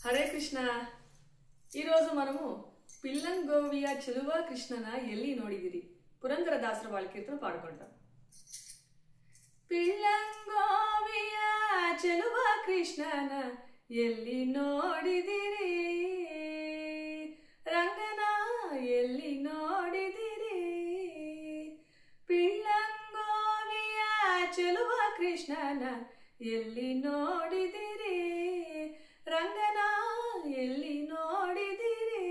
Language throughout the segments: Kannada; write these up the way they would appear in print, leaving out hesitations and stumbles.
హరే కృష్ణ. ఈరోజు మనము పిల్లంగోవియ చెలువ కృష్ణన ఎల్లి నోడిదిరి ಪುರಂದರದಾಸರ వాళ్ళ ಕೀರ್ತನ ಪಾಡ್ಕೊಂಟಾం. పిల్లంగోవిಯ చెలువ కృష్ణನ ಎಲ್ಲಿ ನೋಡಿದಿರಿ ರಂಗನ ಎಲ್ಲಿ ನೋಡಿದಿರಿ పిల్లంగోವಿಯ చెలువ కృష్ణನ ಎಲ್ಲಿ ನೋಡಿದಿರಿ ರಂಗನ ಎಲ್ಲಿ ನೋಡಿದಿರಿ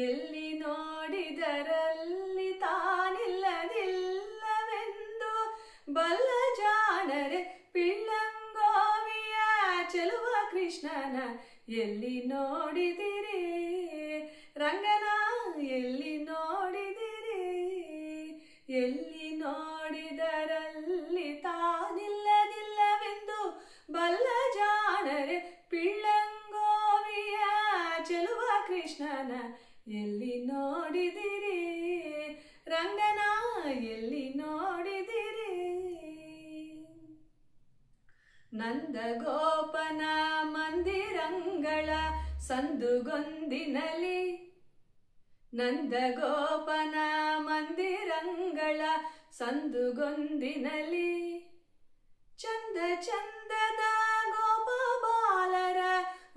ಎಲ್ಲಿ ನೋಡಿದರಲ್ಲಿ ತಾನಿಲ್ಲದಿಲ್ಲವೆಂದು ಬಲ್ಲ ಜಾಣರೆ పిల్లంగోವಿಯ చెలువ ಕೃಷ್ಣನ ಎಲ್ಲಿ ನೋಡಿದಿರಿ ರಂಗನ ಎಲ್ಲಿ ನೋಡಿದಿರಿ ಎಲ್ಲಿ ನೋಡಿದರಲ್ಲಿ ತಾನಿಲ್ಲದಿಲ್ಲವೆಂದು ಬಲ್ಲ ಜಾಣರೆ పిల్లంగోవిಯ చెలువ ಕೃಷ್ಣನ ಎಲ್ಲಿ ನೋಡಿದಿರಿ ರಂಗನ ಎಲ್ಲಿ ನೋಡಿದಿರಿ ನಂದಗೋಪನ ಮಂದಿರಂಗಳ ಸಂದುಗೊಂದಿನಲಿ ನಂದಗೋಪನ ಮಂದಿರಂಗಳ ಸಂದುಗೊಂದಿನಲಿ ಚಂದ ಚಂದದ ಗೋಪಬಾಲರ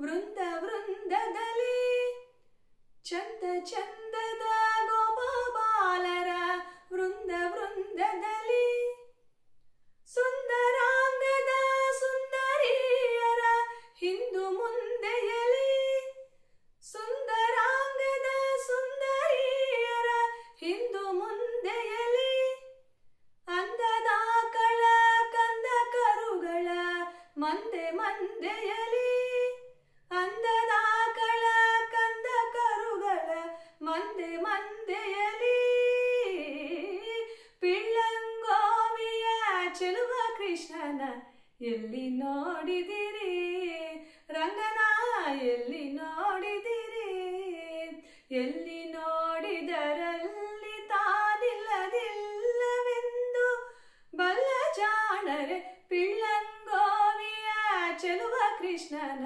ವೃಂದ ವೃಂದದಲ್ಲಿ ಚಂದ ಚಂದದ ಗೋಪಬಾಲರ ವೃಂದ ವೃಂದದಲ್ಲಿ ಸುಂದರಾಂಗದ ಸುಂದರಿಯರ ಹಿಂದು ಮುಂದೆಯಲಿ ಸುಂದರಾಂಗದ ಸುಂದರಿಯರ ಹಿಂದು ಮುಂದೆಯಲಿ ಅಂದದ ಕಳ ಕಂದ ಕರುಗಳ ಮಂದೆ ಮಂದೆಯಲಿ ಅಂದದ ಕಳ ಕಂದ ಕರುಗಳ ಮಂದೆ ಮಂದೆಯಲಿ పిల్లంగోవిಯ చెలువ ಕೃಷ್ಣನ ಎಲ್ಲಿ ನೋಡಿದಿರಿ ರಂಗನ ಎಲ್ಲಿ ನೋಡಿದಿರಿ ಎಲ್ಲಿ ನೋಡಿದರಲ್ಲಿ ತಾನಿಲ್ಲದಿಲ್ಲವೆಂದು ಬಲ್ಲ ಜಾಣರೆ పిల్లంగోవిಯ చెలువ ಕೃಷ್ಣನ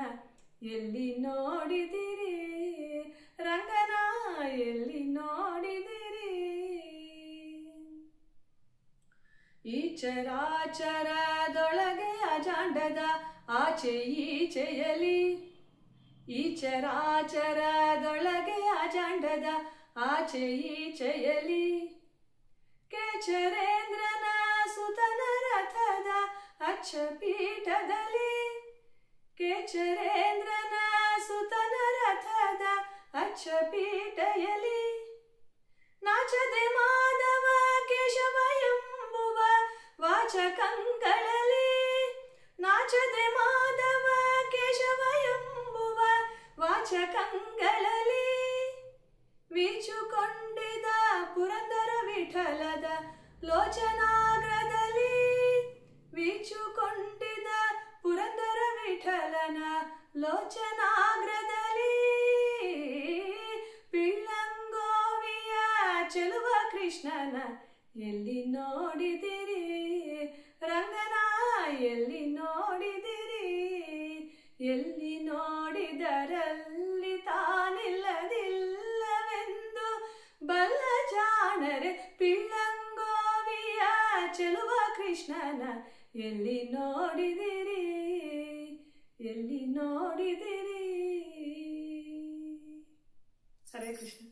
ಎಲ್ಲಿ ನೋಡಿದಿರಿ ರಂಗನ ಎಲ್ಲಿ ನೋಡಿದಿರಿ ಈ ಚರಾಚರದೊಳಗೆ ಅಜಾಂಡದ ಆಚೆ ಈಚೆಯಲಿ ಈ ಚರಾಚರದೊಳಗೆ ಅಜಾಂಡದ ಆಚೆ ಈಚೆಯಲಿ ಕೇಚರೇಂದ್ರನ ಸುತನ ರಥದ ಅಚ್ಚ ಪೀಠದಲ್ಲಿ ಕೇಚರೇಂದ್ರನ ಸುತನ ರಥದ ಅಚ್ಚ ಪೀಠಯಲಿ ನಾಚದೆ ಮಾಧವ ಕೇಶವ ಎಂಬುವ ವಾಚಕಂಗಳಲ್ಲಿ ನಾಚದೆ ಮಾಧವ ಕೇಶವ ಎಂಬುವ ವಾಚಕಂಗಳಲ್ಲಿ ವೀಚುಕೊಂಡಿದ ಪುರಂದರ ವಿಠಲದ ಲೋಚನಾಗ್ರದಲ್ಲಿ ವೀಚುಕೊಂಡಿದ ಪುರಂದರ ವಿಠಲನ ಲೋಚನಾಗ್ರದಲ್ಲಿ పిల్లంగోవిಯ చెలువ ಕೃಷ್ಣನ ಎಲ್ಲಿ ನೋಡಿದಿರಿ ರಂಗನ ಎಲ್ಲಿ ನೋಡಿದಿರಿ ಎಲ್ಲಿ ನೋಡಿದರಲ್ಲಿ ತಾನಿಲ್ಲದಿಲ್ಲವೆಂದು ಬಲ್ಲ ಜಾಣರೆ పిల్లంగోవిಯ చెలువ ಕೃಷ್ಣನ ಎಲ್ಲಿ ನೋಡಿದಿರಿ ಎಲ್ಲಿ ನೋಡಿದಿರಿ. ಹರೇ ಕೃಷ್ಣ.